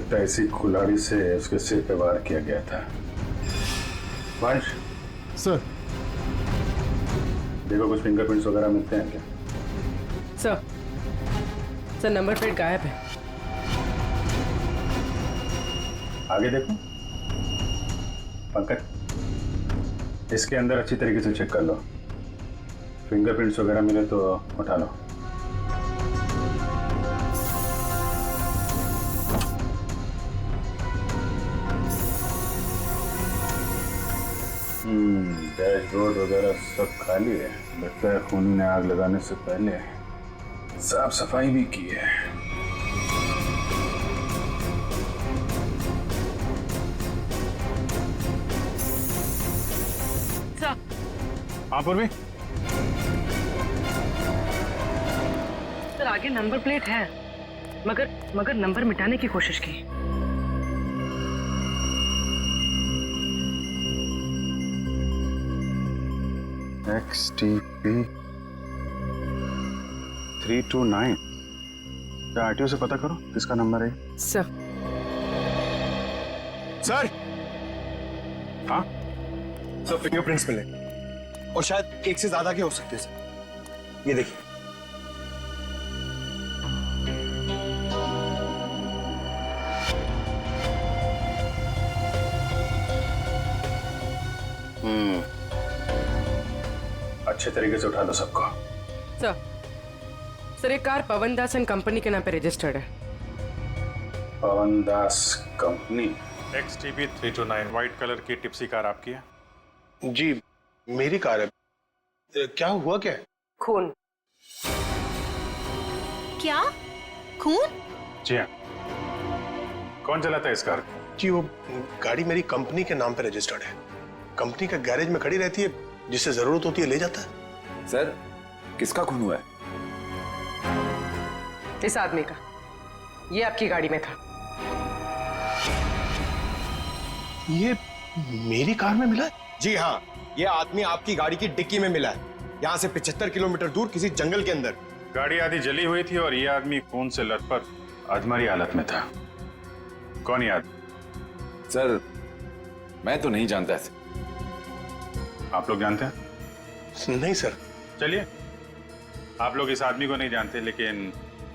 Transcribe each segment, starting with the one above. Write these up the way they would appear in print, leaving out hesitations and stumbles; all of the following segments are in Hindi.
लगता है इसी कुल्हाड़ी से उसके सिर पे वार किया गया था। वंश सर। देखो कुछ फिंगरप्रिंट्स वगैरह मिलते हैं क्या? सर नंबर प्लेट गायब है। आगे देखो पंकज, इसके अंदर अच्छी तरीके से चेक कर लो, फिंगरप्रिंट्स वगैरह मिले तो उठा लो। डैशबोर्ड वगैरह सब खाली है। लगता है खूनी ने आग लगाने से पहले साफ सफाई भी की है। हाँ पूर्वी। सर आगे नंबर प्लेट है, मगर नंबर मिटाने की कोशिश की। XTP 329। क्या आरटीओ से पता करो किसका नंबर है? सर हाँ सर फिंगरप्रिंट्स मिले और शायद एक से ज्यादा के हो सकते हैं सर। ये देखिए। अच्छे तरीके से उठा लो सबको। सर एक car Pawan Das and company के नाम पे रजिस्टर्ड है। पवन दास कंपनी। XTP 329 व्हाइट कलर की टिप्सी कार आपकी है? जी मेरी कार है। क्या हुआ क्या है? खून। क्या? खून? जी हाँ। कौन चलाता है इस कार को? जी वो गाड़ी मेरी कंपनी के नाम पे रजिस्टर्ड है। कंपनी का गैरेज में खड़ी रहती है, जिससे जरूरत होती है ले जाता है। सर किसका खून हुआ है? इस आदमी का। ये आपकी गाड़ी में था। ये मेरी कार में मिला है? जी हाँ, ये आदमी आपकी गाड़ी की डिक्की में मिला है, यहाँ से 75 किलोमीटर दूर किसी जंगल के अंदर। गाड़ी आधी जली हुई थी और ये आदमी खून से लथपथ अधमरी हालत में था। कौन ये आदमी? सर मैं तो नहीं जानता ऐसे। आप लोग जानते हैं? नहीं सर। चलिए, आप लोग इस आदमी को नहीं जानते लेकिन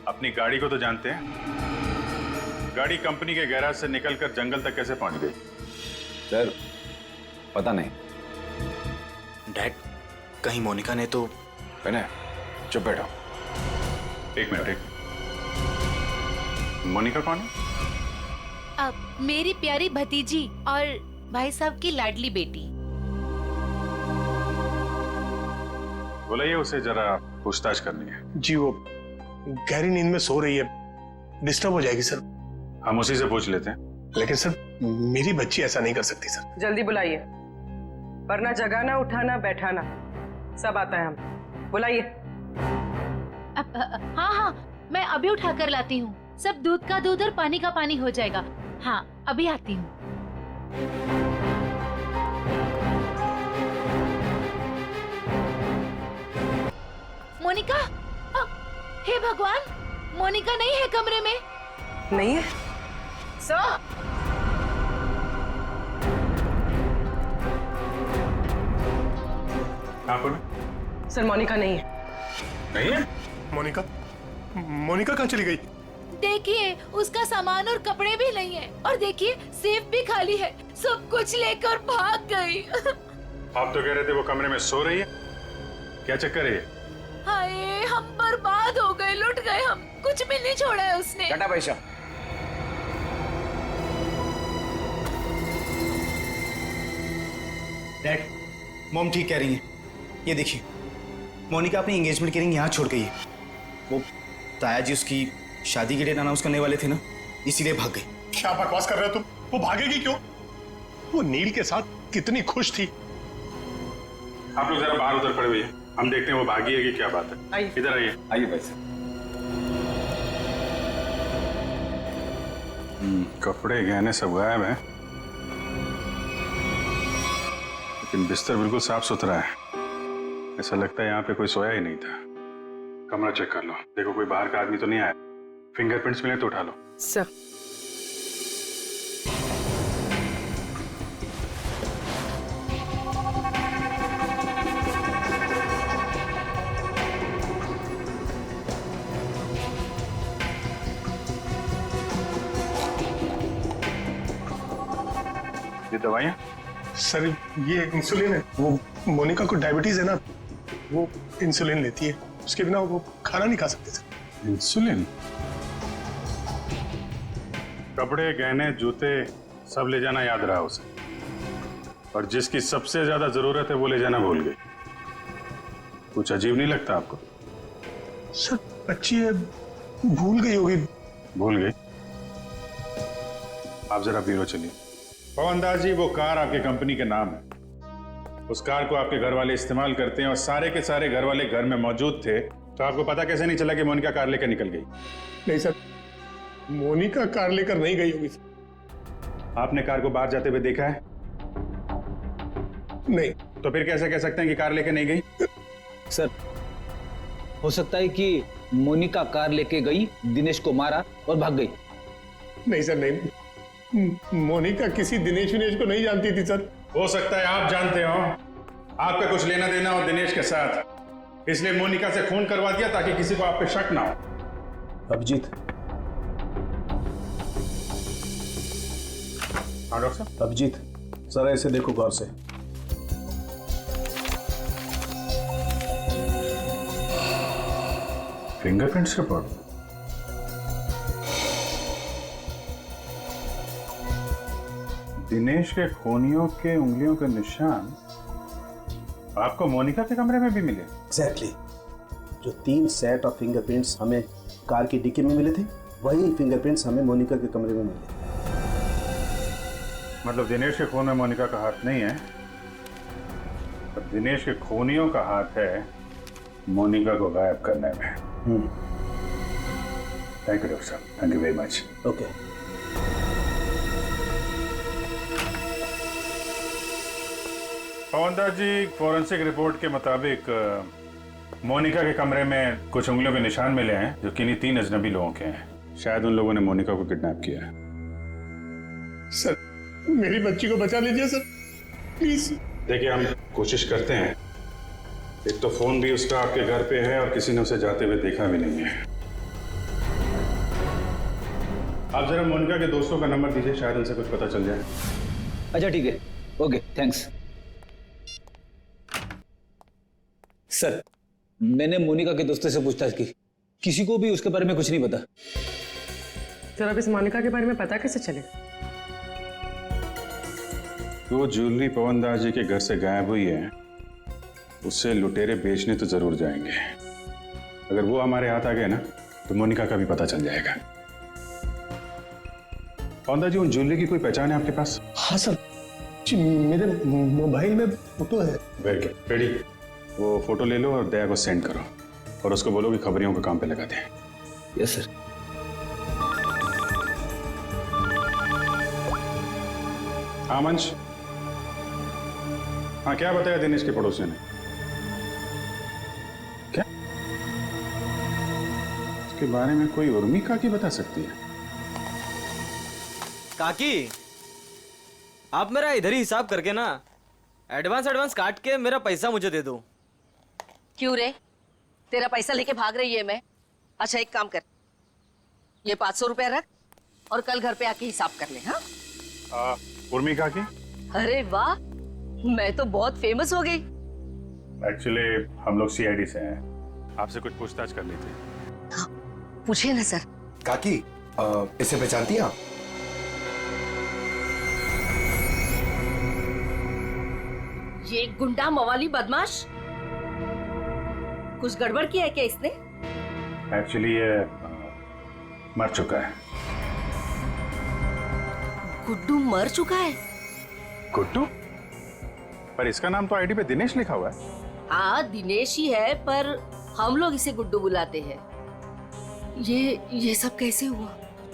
अपनी गाड़ी को तो जानते हैं। गाड़ी कंपनी के गैराज से निकलकर जंगल तक कैसे पहुंच गई? सर पता नहीं। डैड, कहीं मोनिका ने तो... विनय चुप बैठो। एक मिनट। मोनिका कौन है? अब मेरी प्यारी भतीजी और भाई साहब की लाडली बेटी। बुलाइए उसे, जरा पूछताछ करनी है। जी वो गहरी नींद में सो रही है, डिस्टर्ब हो जाएगी सर। हम उसी से पूछ लेते हैं। लेकिन सर मेरी बच्ची ऐसा नहीं कर सकती सर। जल्दी बुलाइए, वरना जगाना उठाना बैठाना सब आता है हम। बुलाइए। हाँ हाँ मैं अभी उठा कर लाती हूँ। सब दूध का दूध और पानी का पानी हो जाएगा। हाँ अभी आती हूँ। मोनिका, हे भगवान, मोनिका नहीं है कमरे में। नहीं है सर। आप सर मोनिका नहीं है। नहीं है? मोनिका कहाँ चली गई? देखिए उसका सामान और कपड़े भी नहीं है, और देखिए सेफ भी खाली है। सब कुछ लेकर भाग गई। आप तो कह रहे थे वो कमरे में सो रही है। क्या चक्कर है? हाय हम बर्बाद हो गए, लुट गए हम। कुछ भी नहीं छोड़ा है उसने। टाटा पैसा। डैड, मॉम ठीक कह रही है। ये देखिए, मोनिका अपनी एंगेजमेंट की रिंग यहाँ छोड़ गई है। वो ताया जी उसकी शादी के डेट अनाउंस करने वाले थे ना, इसीलिए भाग गई। क्या बकवास कर रहे हो तुम? वो भागेगी क्यों? वो नील के साथ कितनी खुश थी। आप लोग जरा बाहर उधर पड़े हुए हैं, हम देखते हैं वो भागी है कि क्या बात है। आइए। इधर आइए। आइए भाई साहब। कपड़े गहने सब गायब हैं, लेकिन बिस्तर बिल्कुल साफ सुथरा है। ऐसा लगता है यहाँ पे कोई सोया ही नहीं था। कमरा चेक कर लो, देखो कोई बाहर का आदमी तो नहीं आया। फिंगरप्रिंट्स मिले तो उठा लो। सर दवाइयाँ? सर ये इंसुलिन है, वो मोनिका को डायबिटीज है ना, वो इंसुलिन लेती है, उसके बिना वो खाना नहीं खा सकते सर। इंसुलिन? कपड़े, गहने, जूते सब ले जाना याद रहा उसे, और जिसकी सबसे ज्यादा जरूरत है वो ले जाना भूल गई। कुछ अजीब नहीं लगता आपको? सर बच्ची है, भूल गई होगी। भूल गई? आप जरा ब्यूरो चलिए। पवन दास जी, वो कार आपके कंपनी के नाम है। उस कार को आपके घर वाले इस्तेमाल करते हैं और सारे के सारे घर वाले घर में मौजूद थे, तो आपको पता कैसे नहीं चला कि मोनिका कार लेकर निकल गई? नहीं सर, मोनिका कार लेकर नहीं गई होगी सर। आपने कार को बाहर जाते हुए देखा है? नहीं। तो फिर कैसे कह सकते हैं कि कार लेकर नहीं गई? सर, हो सकता है कि मोनिका कार लेके गई, दिनेश को मारा और भाग गई। नहीं सर, नहीं, मोनिका किसी दिनेश विनेश को नहीं जानती थी सर। हो सकता है आप जानते हो, आपका कुछ लेना देना हो दिनेश के साथ, इसलिए मोनिका से खून करवा दिया ताकि किसी को आप पे शक ना हो। अभिजीत। हाँ डॉक्टर साहब। अभिजीत, जरा इसे देखो गौर से। Fingerprints report? दिनेश के खूनियों के उंगलियों के निशान आपको मोनिका के कमरे में भी मिले? एग्जैक्टली। जो 3 सेट ऑफ फिंगरप्रिंट्स हमें कार की डिक्की में मिले थे, वही फिंगरप्रिंट्स हमें मोनिका के कमरे में मिले। मतलब दिनेश के खून में मोनिका का हाथ नहीं है, पर दिनेश के खूनियों का हाथ है मोनिका को गायब करने में। थैंक यू डॉक्टर साहब, thank you very much. Okay. Pawan Das ji, forensic report के मुताबिक मोनिका के कमरे में कुछ उंगलियों के निशान मिले हैं जो किन्हीं 3 अजनबी लोगों के हैं। शायद उन लोगों ने मोनिका को किडनैप किया है। सर मेरी बच्ची को बचा लीजिए सर, प्लीज। देखिए, हम कोशिश करते हैं। एक तो फोन भी उसका आपके घर पे है और किसी ने उसे जाते हुए देखा भी नहीं है। आप जरा मोनिका के दोस्तों का नंबर दीजिए, शायद उनसे कुछ पता चल जाए। अच्छा ठीक है, ओके, थैंक्स। सर, मैंने मोनिका के दोस्तों से पूछताछ की, किसी को भी उसके बारे में कुछ नहीं पता। सर, अब इस मोनिका के बारे में पता कैसे चलेगा? वो ज्वेलरी पवन दास जी के घर से गायब हुई है, उससे लुटेरे बेचने तो जरूर जाएंगे। अगर वो हमारे हाथ आ गए ना, तो मोनिका का भी पता चल जाएगा। पवन दास जी, उन ज्वेलरी की कोई पहचान है आपके पास? हाँ सर जी, मेरे मोबाइल में फोटो है। Very good, ready. वो फोटो ले लो और दया को सेंड करो, और उसको बोलो कि खबरियों को काम पे लगा दे। Yes sir. हाँ मंच, हाँ क्या बताया दिनेश के पड़ोसियों ने? क्या उसके बारे में कोई उर्मी काकी बता सकती है? काकी, आप मेरा इधर ही हिसाब करके ना एडवांस काट के मेरा पैसा मुझे दे दो। क्यों रे, तेरा पैसा लेके भाग रही है मैं? अच्छा एक काम कर, ये 500 रुपया रख और कल घर पे आके हिसाब कर ले। हाँ उर्मी काकी? अरे वाह, मैं तो बहुत फेमस हो गई। एक्चुअली हम लोग सीआईडी से हैं, आपसे कुछ पूछताछ कर ली थी। हाँ, पूछिए ना सर। काकी, इसे पहचानती हैं आप? ये गुंडा मवाली बदमाश, कुछ गड़बड़ किया है क्या इसने? एक्चुअली ये मर चुका है। गुड्डू मर चुका है? गुड्डू? पर इसका नाम तो आईडी पे दिनेश लिखा हुआ है। हाँ दिनेश ही है, पर हम लोग इसे गुड्डू बुलाते हैं। ये सब कैसे हुआ?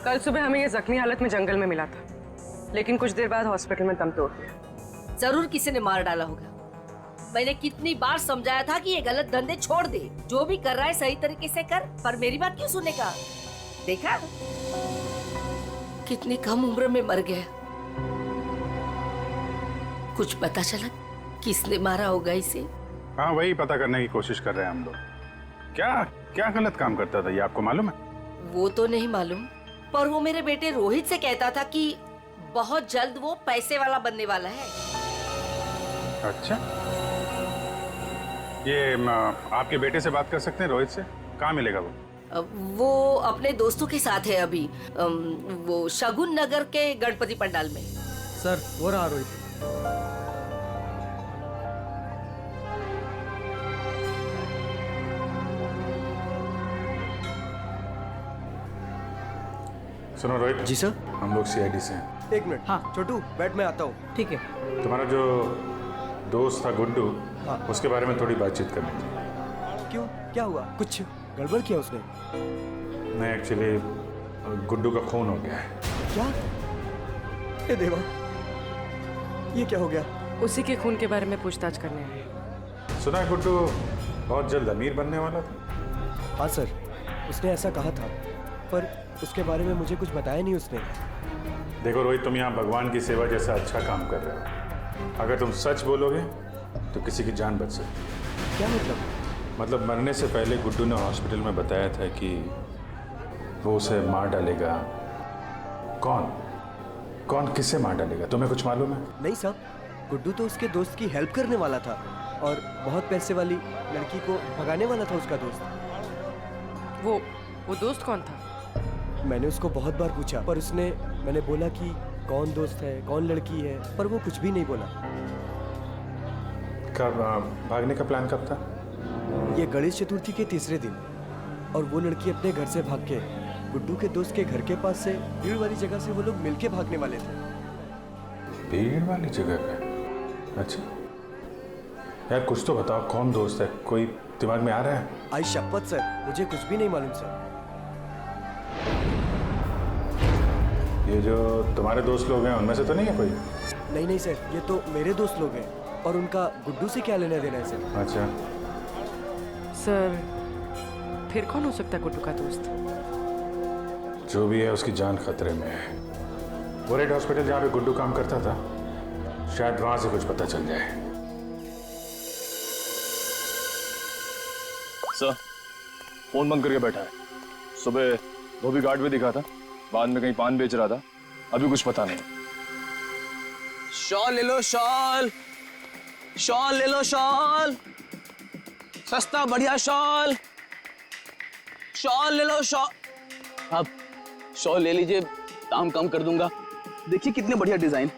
कल सुबह हमें ये जख्मी हालत में जंगल में मिला था, लेकिन कुछ देर बाद हॉस्पिटल में दम तोड़ दिया। जरूर किसी ने मार डाला होगा। मैंने कितनी बार समझाया था कि ये गलत धंधे छोड़ दे, जो भी कर रहा है सही तरीके से कर, पर मेरी बात क्यों सुनेगा? देखा कितनी कम उम्र में मर गया। कुछ पता चला किसने मारा होगा इसे? हाँ, वही पता करने की कोशिश कर रहे हैं हम लोग। क्या क्या गलत काम करता था ये आपको मालूम है? वो तो नहीं मालूम, पर वो मेरे बेटे रोहित से कहता था कि बहुत जल्द वो पैसे वाला बनने वाला है। अच्छा, ये आपके बेटे से बात कर सकते हैं, रोहित से? कहाँ मिलेगा वो? वो अपने दोस्तों के साथ है अभी, वो शगुन नगर के गणपति पंडाल में। सर वो रहा रोहित। सुनो रोहित जी सर। हम लोग सीआईडी से हैं। एक मिनट। हाँ छोटू बैठ, मैं आता हूँ। ठीक है। तुम्हारा जो दोस्त था गुड्डू, उसके बारे में थोड़ी बातचीत करनी थी। क्यों, क्या हुआ? कुछ गड़बड़ किया उसने? नहीं, एक्चुअली गुड्डू का खून हो गया है। क्या? ए देवा, ये क्या हो गया? उसी के खून के बारे में पूछताछ करने आए। सुना है गुड्डू बहुत जल्द अमीर बनने वाला था। हाँ सर, उसने ऐसा कहा था, पर उसके बारे में मुझे कुछ बताया नहीं उसने। देखो रोहित, तुम यहाँ भगवान की सेवा जैसा अच्छा काम कर रहे हो। अगर तुम सच बोलोगे तो किसी की जान बच सकती है। क्या मतलब? मतलब मरने से पहले गुड्डू ने हॉस्पिटल में बताया था कि वो उसे मार डालेगा। कौन कौन किसे मार डालेगा, तुम्हें कुछ मालूम है? नहीं साहब, गुड्डू तो उसके दोस्त की हेल्प करने वाला था और बहुत पैसे वाली लड़की को भगाने वाला था उसका दोस्त। वो दोस्त कौन था? मैंने उसको बहुत बार पूछा, पर मैंने बोला कि कौन दोस्त है, कौन लड़की है, पर वो कुछ भी नहीं बोला। कब भागने का प्लान कब था? ये गणेश चतुर्थी के तीसरे दिन, और वो लड़की अपने घर से भाग के गुड्डू के दोस्त के घर के पास से भीड़ वाली जगह से वो लोग मिलके भागने वाले थे। भीड़ वाली जगह पे? अच्छा यार, कुछ तो बताओ, कौन दोस्त है? कोई दिमाग में आ रहा है? आई शपथ सर, मुझे कुछ भी नहीं मालूम सर। ये जो तुम्हारे दोस्त लोग हैं उनमें से तो नहीं है कोई? नहीं नहीं सर, ये तो मेरे दोस्त लोग हैं, और उनका गुड्डू से क्या लेना देना है सर? अच्छा सर, फिर कौन हो सकता है गुड्डू का दोस्त? जो भी है उसकी जान खतरे में है। वो रेड हॉस्पिटल जहाँ पे गुड्डू काम करता था, शायद वहां से कुछ पता चल जाए। सर, फोन बंद करके बैठा है। सुबह धोबी घाट में दिखा था, बाद में कहीं पान बेच रहा था, अभी कुछ पता नहीं। शॉल ले लो, शॉल शॉल ले लो, शॉल सस्ता बढ़िया शॉल, शॉल ले लो, शॉल। आप शॉल ले लीजिए, दाम कम कर दूंगा। देखिए कितने बढ़िया डिजाइन।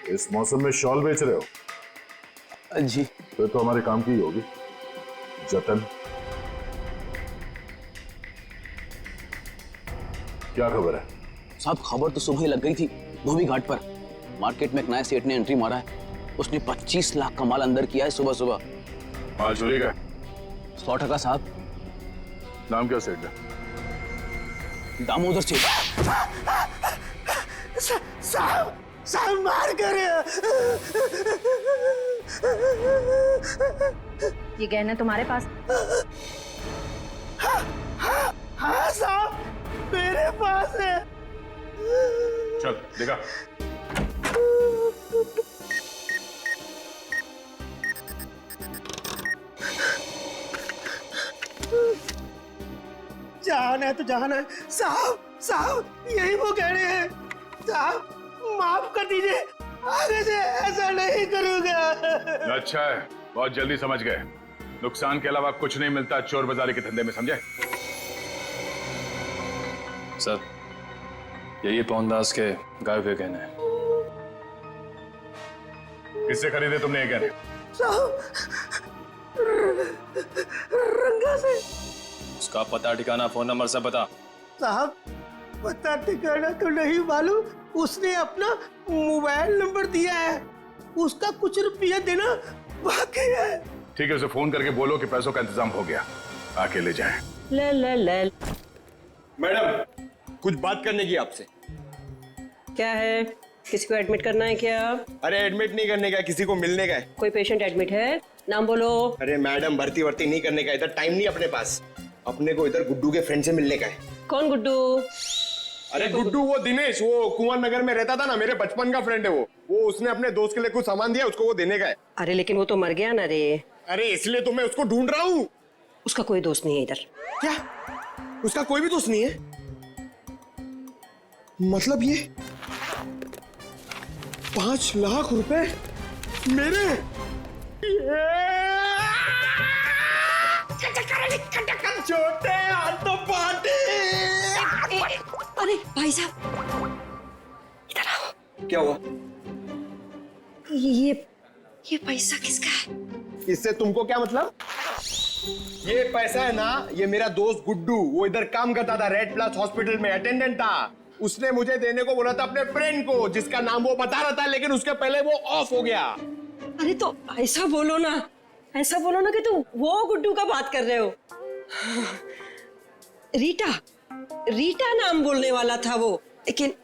इस मौसम में शॉल बेच रहे हो? जी। फिर तो हमारे काम की ही होगी। जतन, क्या खबर है? साहब खबर तो सुबह ही लग गई थी धोबी घाट पर। मार्केट में एक नए सेठ ने एंट्री मारा है, उसने 25 लाख का माल अंदर किया है सुबह सुबह। माल चोरी का? 100% साहब। नाम क्या सेठ का? दामोदर सेठ। साहब मार कर। ये गहना तुम्हारे पास? हाँ साहब, मेरे पास है। चल देखा। जान है तो जान है साहब। साहब यही वो कह रहे हैं। साहब माफ कर दीजिए, आगे से ऐसा नहीं करूंगा। अच्छा है, बहुत जल्दी समझ गए। नुकसान के अलावा कुछ नहीं मिलता चोर बाजारी के धंधे में, समझे? सर, यही पवनदास के गायब हुए गहने हैं। किससे खरीदे तुमने ये गहने? साहब रंगा से। उसका पता ठिकाना, फोन नंबर सब बता। साहब पता ठिकाना तो नहीं मालूम, उसने अपना मोबाइल नंबर दिया है, उसका कुछ रुपया देना बाकी है। ठीक है, उसे फोन करके बोलो कि पैसों का इंतजाम हो गया, आके ले जाए। मैडम, कुछ बात करने की आपसे। क्या है? किसी को एडमिट करना है क्या? अरे एडमिट नहीं करने का, किसी को मिलने का है। कोई पेशेंट एडमिट है? नाम बोलो। अरे मैडम, भर्ती वर्ती नहीं करने का, इधर टाइम नहीं अपने पास। अपने को इधर गुड्डू के फ्रेंड से मिलने का है। कौन गुड्डू? अरे गुड्डू वो दिनेश, वो कुंवर नगर में रहता था ना, मेरे बचपन का फ्रेंड है वो उसने अपने दोस्त के लिए कुछ सामान दिया, उसको वो देने का है। अरे लेकिन वो तो मर गया ना रे। अरे इसलिए तो मैं उसको ढूंढ रहा हूँ। उसका कोई दोस्त नहीं है इधर। क्या? उसका कोई भी दोस्त नहीं है? मतलब ये 5 लाख रुपए मेरे? छोटे हाथों पार्टी। अरे भाई साहब, इधर आओ। क्या हुआ? ये पैसा किसका है? इससे तुमको क्या मतलब? ये पैसा है ना, ये मेरा दोस्त गुड्डू, वो इधर काम करता था, रेड प्लस हॉस्पिटल में अटेंडेंट था। उसने मुझे देने को बोला था अपने फ्रेंड को, जिसका नाम वो बता रहा था, लेकिन उसके पहले वो ऑफ हो गया। अरे तो ऐसा बोलो ना, ऐसा बोलो ना कि तुम वो गुड्डू का बात कर रहे हो। रीटा नाम बोलने वाला था वो, लेकिन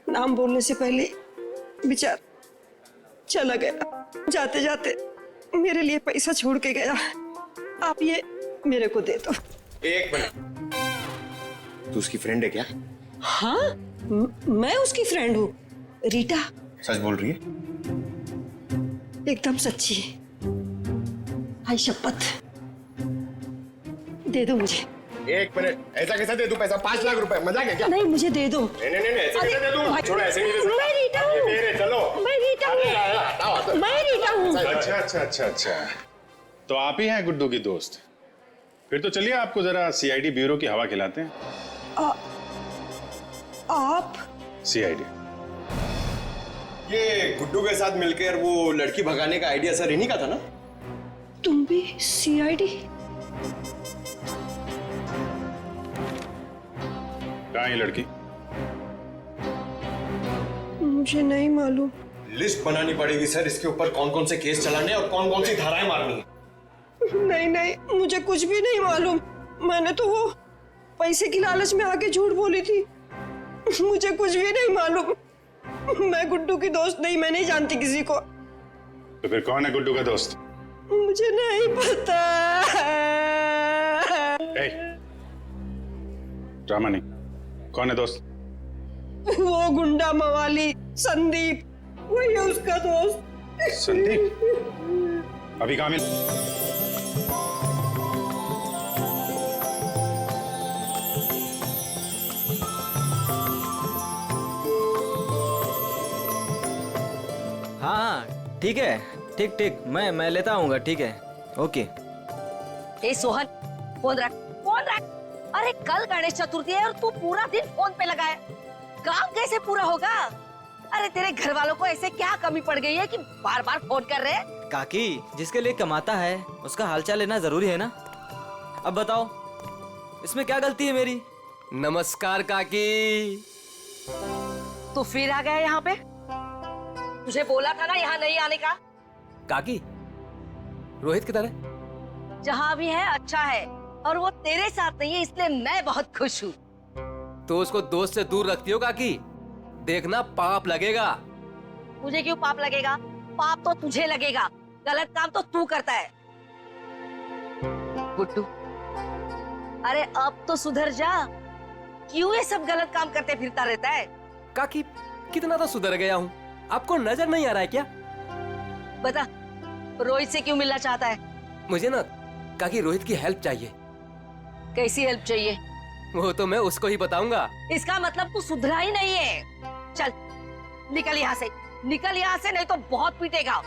नाम बोलने से पहले बेचारा चला गया। जाते जाते मेरे लिए पैसा छोड़ के गया। आप ये मेरे को दे दो। एक मिनट, तू उसकी फ्रेंड है क्या? हाँ, मैं उसकी फ्रेंड हूँ। रीटा सच बोल रही है? एकदम सच्ची। भाई शपथ, दे दो मुझे। एक मिनट, ऐसा कैसा दे दूं पैसा? 5 लाख रुपए, मजाक है क्या? नहीं, मुझे दे दो। नहीं, ऐसे कैसे दे दूं? छोड़ो, ऐसे नहीं दे सकता। मैं रीटा हूँ। ये मेरे, चलो। मैं रीटा हूँ। मैं रीटा हूँ। अच्छा। तो आप ही हैं गुड्डू की दोस्त? फिर तो चलिए आपको जरा सीआईडी ब्यूरो की हवा खिलाते हैं। आप? सीआईडी। ये गुड्डू के साथ मिलकर वो लड़की भगाने का आइडिया सर इन्हीं का था ना? तुम भी सीआईडी? कहाँ है लड़की? मुझे नहीं मालूम। लिस्ट बनानी पड़ेगी सर, इसके ऊपर कौन कौन से केस चलाने और कौन कौन सी धाराएं मारनी है। नहीं, मुझे कुछ भी नहीं मालूम। मैंने तो वो पैसे की लालच में आके झूठ बोली थी। मुझे कुछ भी नहीं मालूम। मैं गुड्डू की दोस्त नहीं, मैं नहीं जानती किसी को। तो फिर कौन है गुड्डू का दोस्त? मुझे नहीं पता। ड्रामा नहीं, कौन है दोस्त? वो गुंडा मवाली संदीप, वही है उसका दोस्त। संदीप? अभी कहाँ मिल? हाँ ठीक है, ठीक मैं लेता आऊंगा। ठीक है, ओके। ए सोहन, फोन रख। अरे कल गणेश चतुर्थी है और तू पूरा दिन फोन पे लगा है। काम कैसे पूरा होगा? अरे तेरे घर वालों को ऐसे क्या कमी पड़ गई है कि बार बार फोन कर रहे हैं? काकी, जिसके लिए कमाता है उसका हालचाल लेना जरूरी है ना। अब बताओ, इसमें क्या गलती है मेरी? नमस्कार काकी। तू फिर आ गया यहाँ पे? तुझे बोला था ना यहाँ नहीं आने का। काकी, रोहित किधर है? जहाँ भी है अच्छा है, और वो तेरे साथ नहीं है, इसलिए मैं बहुत खुश हूँ। तो उसको दोस्त से दूर रखती हो काकी? देखना पाप लगेगा। मुझे क्यों पाप लगेगा? पाप तो तुझे लगेगा। गलत काम तो तू करता है गुड्डू। अरे अब तो सुधर जा। क्यों ये सब गलत काम करते फिरता रहता है? काकी, कितना तो सुधर गया हूँ, आपको नजर नहीं आ रहा है क्या? बता, रोहित से क्यों मिलना चाहता है? मुझे ना काकी रोहित की हेल्प चाहिए। कैसी हेल्प चाहिए? वो तो मैं उसको ही बताऊंगा। इसका मतलब तू सुधरा ही नहीं है। चल निकल यहाँ से, निकल यहाँ से, नहीं तो बहुत पीटेगा।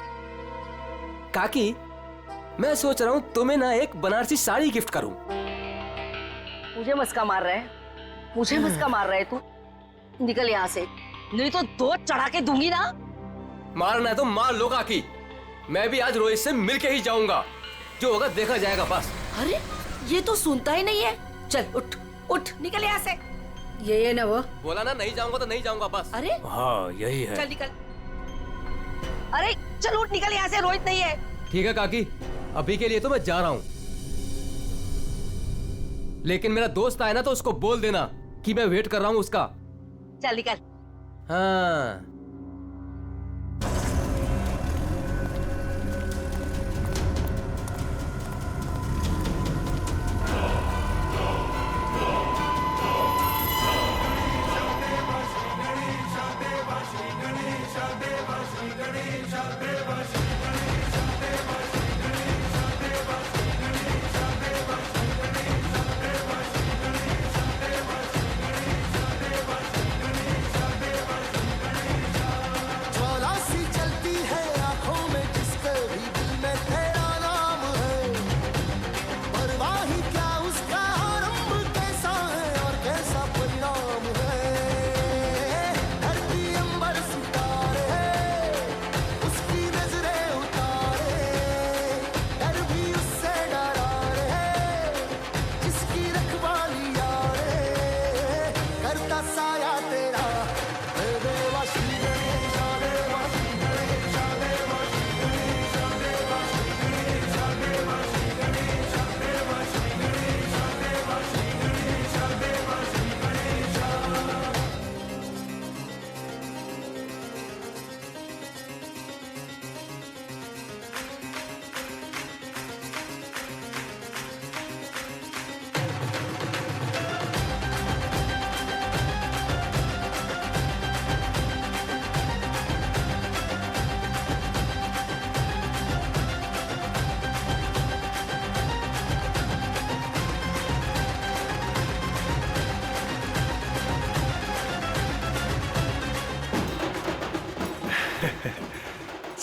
काकी, मैं सोच रहा हूँ तुम्हें ना एक बनारसी साड़ी गिफ्ट करूँ। मुझे मस्का मार रहा है? मुझे मस्का मार रहा है तू? निकल यहाँ से, नहीं तो दो चढ़ा के दूंगी ना। मारना है तो मार लो काकी। मैं भी आज रोहित से मिलके ही जाऊंगा, जो होगा देखा जाएगा बस। अरे ये तो सुनता ही नहीं है। चल उठ, निकल यहाँ से। ये ना वो बोला ना, नहीं जाऊंगा तो नहीं जाऊंगा बस। अरे हाँ यही है। चल निकल। अरे चल उठ, निकल यहाँ से, रोहित नहीं है। ठीक है काकी, अभी के लिए तो मैं जा रहा हूँ, लेकिन मेरा दोस्त आया ना तो उसको बोल देना कि मैं वेट कर रहा हूँ उसका। चल निकल। हाँ।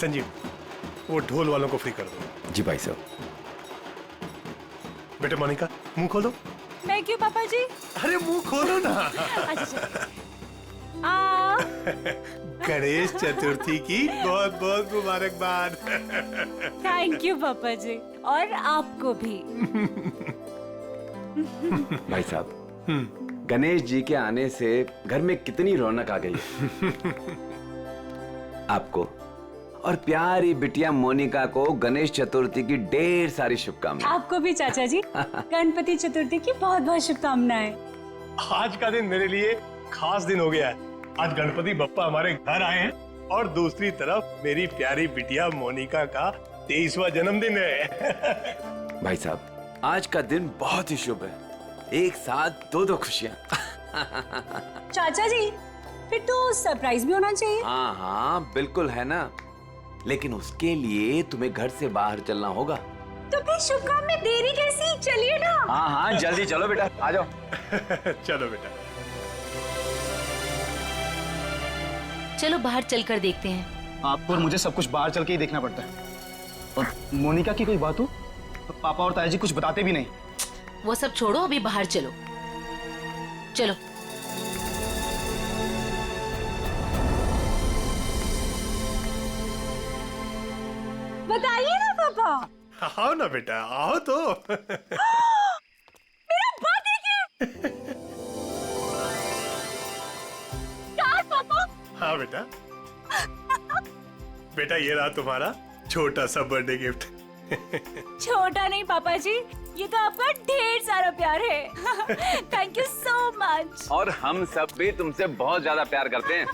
संजीव, वो ढोल वालों को फ्री कर दो। जी भाई साहब। बेटे मोनिका, मुंह खोलो। मैं क्यों पापा जी? अरे मुंह खोलो ना। अच्छा। गणेश चतुर्थी की बहुत बहुत मुबारकबाद। थैंक यू पापा जी, और आपको भी। भाई साहब, गणेश जी के आने से घर में कितनी रौनक आ गई है। आपको और प्यारी बिटिया मोनिका को गणेश चतुर्थी की ढेर सारी शुभकामनाएं। आपको भी चाचा जी गणपति चतुर्थी की बहुत बहुत शुभकामनाएं। आज का दिन मेरे लिए खास दिन हो गया है। आज गणपति बप्पा हमारे घर आए हैं और दूसरी तरफ मेरी प्यारी बिटिया मोनिका का 23वां जन्मदिन है। भाई साहब, आज का दिन बहुत ही शुभ है। एक साथ दो खुशियां। चाचा जी, फिर तो सरप्राइज भी होना चाहिए। हाँ हाँ बिल्कुल है ना, लेकिन उसके लिए तुम्हें घर से बाहर चलना होगा। तो फिर शुभ काम में देरी कैसी? चलिए ना। हाँ हाँ जल्दी चलो बेटा, आ जाओ। चलो बेटा। चलो बाहर चलकर देखते हैं। आपको और मुझे सब कुछ बाहर चल के ही देखना पड़ता है। और मोनिका की कोई बात हो तो पापा और ताया जी कुछ बताते भी नहीं। वो सब छोड़ो, अभी बाहर चलो। चलो। बताइए ना पापा। आओ ना बेटा, आओ तो। मेरा बर्थडे गिफ्ट। कार पापा। हाँ बेटा। बेटा ये रहा तुम्हारा छोटा सा बर्थडे गिफ्ट। छोटा नहीं पापा जी, ये तो आपका ढेर सारा प्यार है। Thank you so much. और हम सब भी तुमसे बहुत ज्यादा प्यार करते हैं।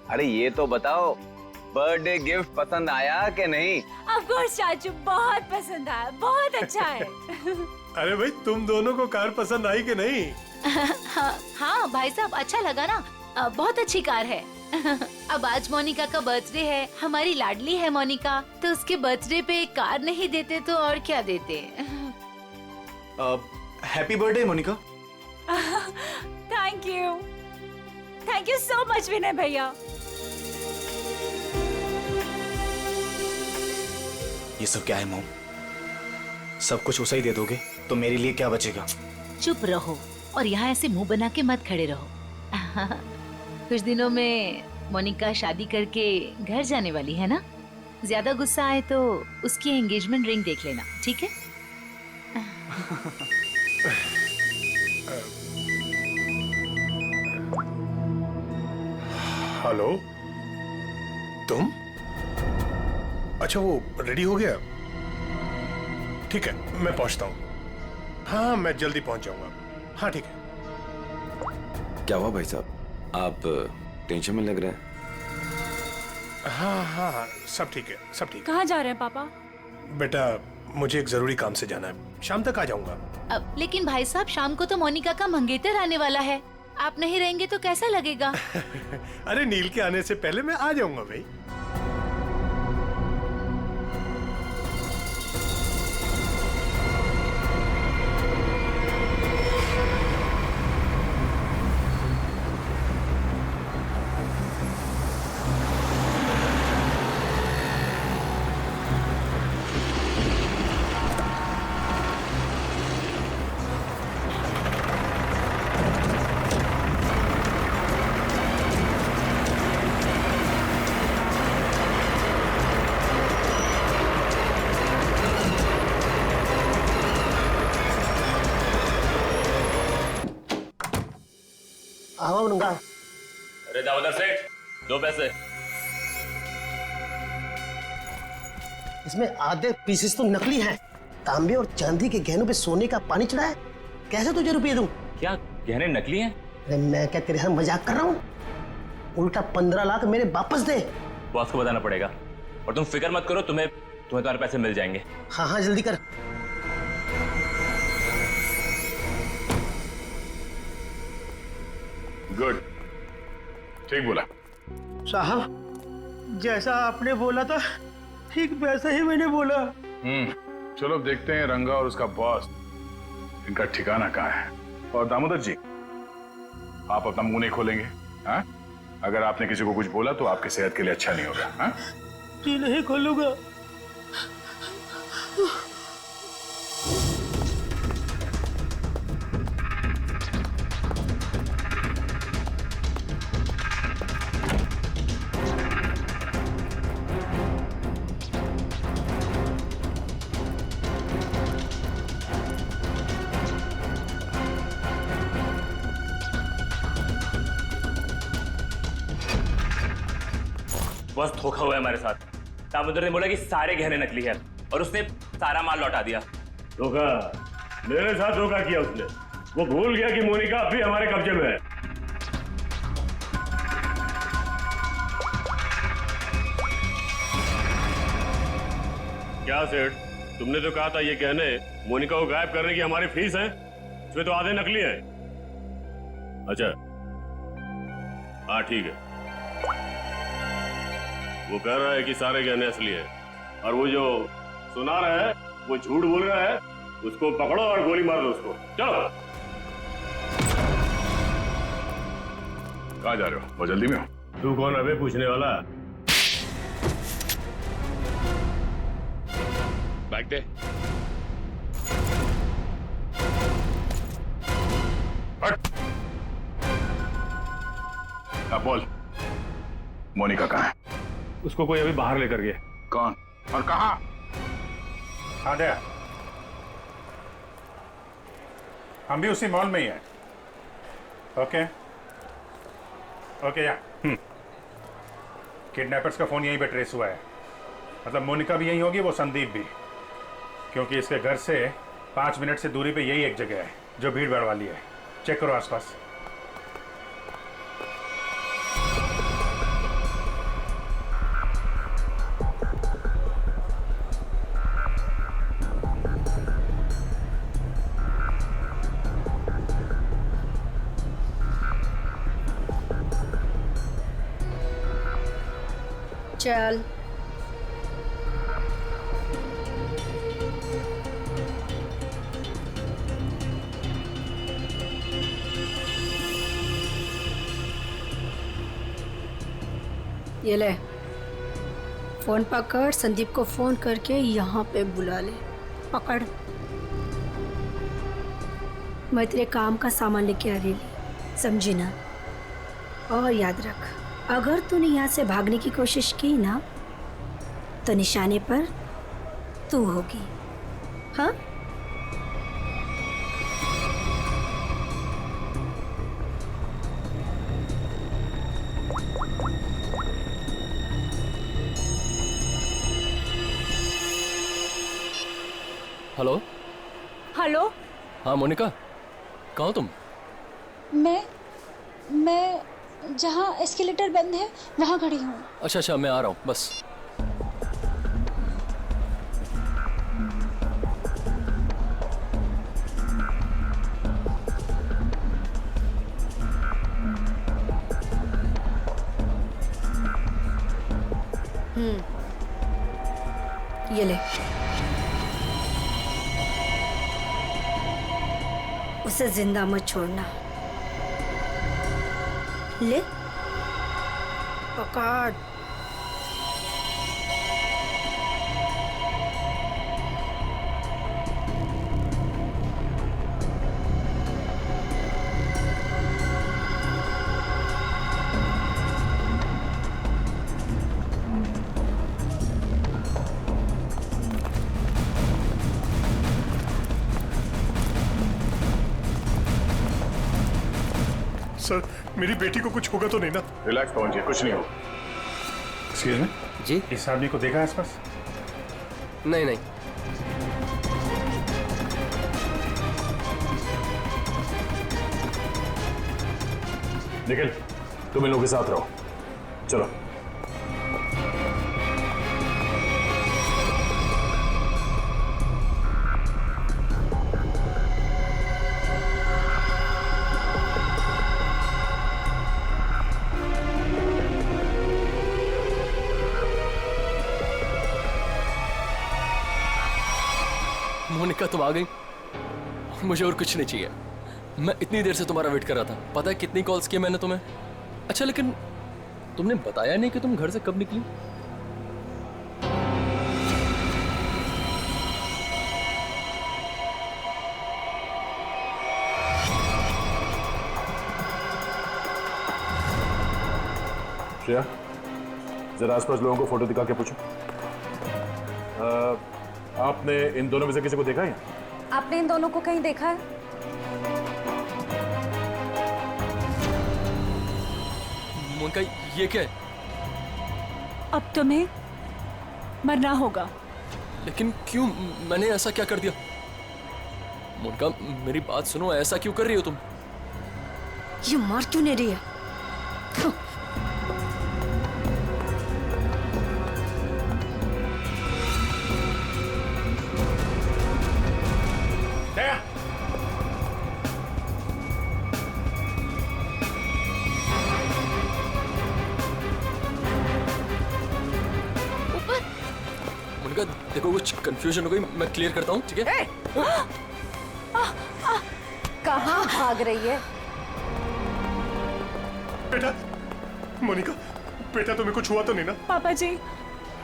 अरे ये तो बताओ, बर्थडे गिफ्ट पसंद आया कि नहीं? ऑफ कोर्स चाचू, बहुत पसंद आया, बहुत अच्छा है। अरे भाई, तुम दोनों को कार पसंद आई कि नहीं? हाँ भाई साहब, अच्छा लगा ना, बहुत अच्छी कार है। अब आज मोनिका का बर्थडे है, हमारी लाडली है मोनिका, तो उसके बर्थडे पे कार नहीं देते तो और क्या देते। Happy birthday Monica. Thank you so much Vinay भैया। ये सब क्या है मॉम? सब कुछ उसे ही दे दोगे तो मेरे लिए क्या बचेगा? चुप रहो और यहाँ ऐसे मुंह बना के मत खड़े रहो। कुछ दिनों में मोनिका शादी करके घर जाने वाली है ना, ज्यादा गुस्सा आए तो उसकी एंगेजमेंट रिंग देख लेना, ठीक है? हेलो, तुम? अच्छा, वो रेडी हो गया? ठीक है, मैं पहुंचता हूँ। हाँ, मैं जल्दी पहुंच जाऊंगा। हाँ ठीक है। क्या हुआ भाई साहब, आप टेंशन में लग रहे हैं? हाँ हाँ, सब ठीक है, सब ठीक है। कहाँ जा रहे हैं पापा? बेटा, मुझे एक जरूरी काम से जाना है, शाम तक आ जाऊंगा। लेकिन भाई साहब, शाम को तो मोनिका का मंगेतर आने वाला है, आप नहीं रहेंगे तो कैसा लगेगा? अरे नील के आने से पहले मैं आ जाऊंगा भाई। अरे दामोदर सेठ, 2 पैसे। इसमें आधे पीसेस तो नकली हैं। तांबे और चांदी के गहनों पे सोने का पानी चढ़ा है। कैसे तुझे रुपये दूं? क्या गहने नकली हैं? अरे मैं क्या तेरे साथ मजाक कर रहा हूँ? उल्टा 15 लाख मेरे वापस दे। बॉस को बताना पड़ेगा। और तुम फिक्र मत करो, तुम्हें तुम्हारे पैसे मिल जाएंगे। हाँ हाँ जल्दी कर। गुड, ठीक बोला साहब, जैसा आपने बोला था ठीक वैसा ही मैंने बोला। चलो देखते हैं रंगा और उसका बॉस, इनका ठिकाना कहाँ है। और दामोदर जी, आप अपना मुंह नहीं खोलेंगे, हाँ? अगर आपने किसी को कुछ बोला तो आपकी सेहत के लिए अच्छा नहीं होगा, हाँ? कुर्ती नहीं खोलूंगा। बस धोखा हुआ है हमारे साथ। दामोदर ने बोला कि सारे गहने नकली है और उसने सारा माल लौटा दिया। धोखा? मेरे साथ धोखा किया उसने। वो भूल गया कि मोनिका अब भी हमारे कब्जे में है। क्या सेठ, तुमने तो कहा था ये गहने मोनिका को गायब करने की हमारी फीस है, इसमें तो आधे नकली हैं। अच्छा हाँ ठीक है। वो कह रहा है कि सारे गहने असली हैं और वो जो सुना रहा है वो झूठ बोल रहा है। उसको पकड़ो और गोली मार दो उसको। चलो। कहाँ जा रहे हो? बहुत जल्दी में हो? तू कौन अबे पूछने वाला? बैग दे। अब बोल, मोनिका कहाँ है? उसको कोई अभी बाहर लेकर गया। कौन और कहाँ? हाँ दया, हम भी उसी मॉल में ही हैं। Okay okay. या किडनैपर्स का फोन यहीं पे ट्रेस हुआ है। मतलब मोनिका भी यहीं होगी, वो संदीप भी, क्योंकि इसके घर से 5 मिनट से दूरी पे यही एक जगह है जो भीड़ भाड़ वाली है। चेक करो आसपास। चल ये ले फोन पकड़, संदीप को फोन करके यहाँ पे बुला ले। पकड़, मैं तेरे काम का सामान लेके आ रही, समझी ना? और याद रख, अगर तूने यहाँ से भागने की कोशिश की ना तो निशाने पर तू होगी। हाँ? हेलो। हेलो। हाँ मोनिका, कहाँ हो तुम? मैं जहाँ एस्केलेटर बंद है वहाँ खड़ी हूँ। अच्छा अच्छा, मैं आ रहा हूँ बस। ये ले, उसे जिंदा मत छोड़ना। ले पकड़। सर, मेरी बेटी को कुछ होगा तो नहीं ना? रिलैक्स पवन जी, कुछ नहीं हो। एक्सक्यूज मी जी, इस आदमी को देखा आसपास? नहीं नहीं। निखिल, तुम इन लोगों के साथ रहो। चलो। मोनिका तुम आ गई, मुझे और कुछ नहीं चाहिए। मैं इतनी देर से तुम्हारा वेट कर रहा था। पता है कितनी कॉल्स किए मैंने तुम्हें? अच्छा, लेकिन तुमने बताया नहीं कि तुम घर से कब निकली? श्रेया, जरा आसपास लोगों को फोटो दिखा के पूछो। आपने इन दोनों में से किसी को देखा है? आपने इन दोनों को कहीं देखा है? मोनिका, ये क्या है? अब तुम्हें मरना होगा। लेकिन क्यों? मैंने ऐसा क्या कर दिया? मोनिका, मेरी बात सुनो, ऐसा क्यों कर रही हो तुम? ये मार क्यों नहीं रही है? मोनिका, देखो कुछ कंफ्यूजन हो गई, मैं क्लियर करता हूँ, ठीक है? कहाँ भाग रही है? बेटा, मोनिका, बेटा तुम्हें कुछ हुआ तो नहीं ना? पापा जी,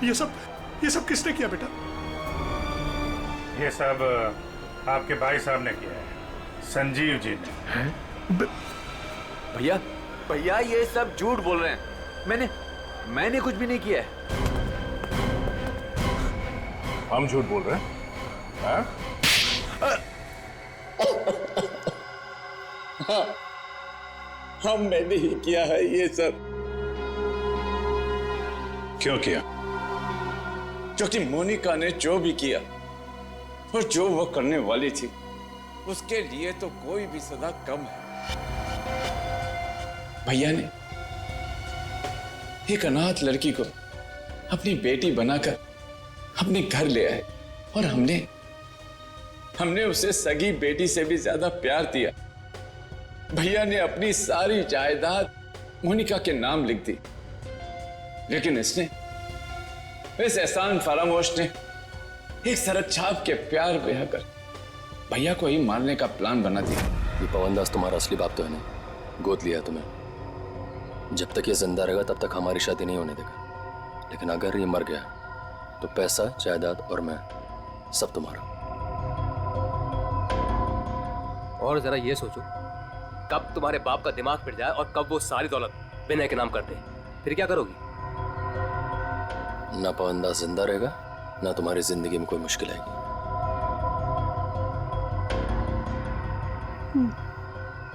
ये सब किसने किया बेटा? ये सब आपके भाई साहब ने किया है, संजीव जी ने। भैया, भैया ये सब झूठ बोल रहे हैं। मैंने कुछ भी नहीं किया है। हम झूठ बोल रहे हैं? हाँ? हाँ, मैंने ही किया है ये सब। क्यों किया? क्योंकि मोनिका ने जो भी किया और जो वो करने वाली थी, उसके लिए तो कोई भी सजा कम है। भैया ने एक अनाथ लड़की को अपनी बेटी बनाकर अपने घर ले आए और हमने उसे सगी बेटी से भी ज्यादा प्यार दिया। भैया ने अपनी सारी जायदाद मोनिका के नाम लिख दी, लेकिन इस एहसान फरामोश ने एक सड़क छाप के प्यार ब्याह कर भैया को ही मारने का प्लान बना दिया। ये पवन दास तुम्हारा असली बाप तो है नहीं, गोद लिया तुम्हें। जब तक ये जिंदा रहेगा तब तक हमारी शादी नहीं होने देगा, लेकिन अगर ये मर गया तो पैसा, जायदाद और मैं सब तुम्हारा। और जरा ये सोचो, कब तुम्हारे बाप का दिमाग फिर जाए और कब वो सारी दौलत विनय के नाम करते हैं, फिर क्या करोगी? ना पवन दास जिंदा रहेगा, ना तुम्हारी जिंदगी में कोई मुश्किल आएगी।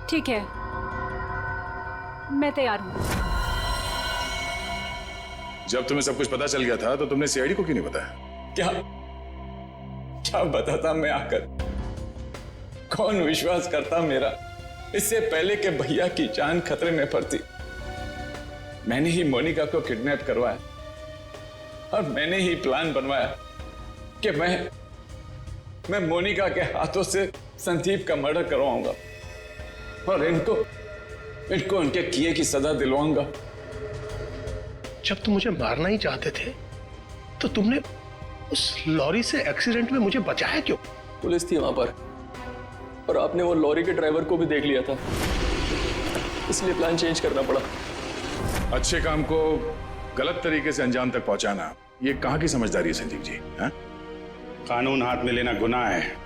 ठीक है, मैं तैयार हूँ। जब तुम्हें सब कुछ पता चल गया था तो तुमने सीआईडी को क्यों नहीं बताया? क्या बताता मैं आकर? कौन विश्वास करता मेरा? इससे पहले कि भैया की जान खतरे में पड़ती, मैंने ही मोनिका को किडनैप करवाया और मैंने ही प्लान बनवाया कि मैं मोनिका के हाथों से संदीप का मर्डर करवाऊंगा और इनको उनके किए की सजा दिलवाऊंगा। जब तुम मुझे मारना ही चाहते थे तो तुमने उस लॉरी से एक्सीडेंट में मुझे बचाया क्यों? पुलिस थी वहां पर और आपने वो लॉरी के ड्राइवर को भी देख लिया था, इसलिए प्लान चेंज करना पड़ा। अच्छे काम को गलत तरीके से अंजाम तक पहुंचाना, ये कहां की समझदारी है संजीव जी? हा? कानून हाथ में लेना गुनाह है।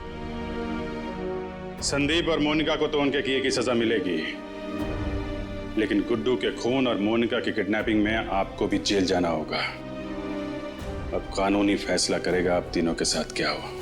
संदीप और मोनिका को तो उनके किए की सजा मिलेगी, लेकिन गुड्डू के खून और मोनिका की किडनैपिंग में आपको भी जेल जाना होगा। अब कानूनी फैसला करेगा आप तीनों के साथ क्या हो।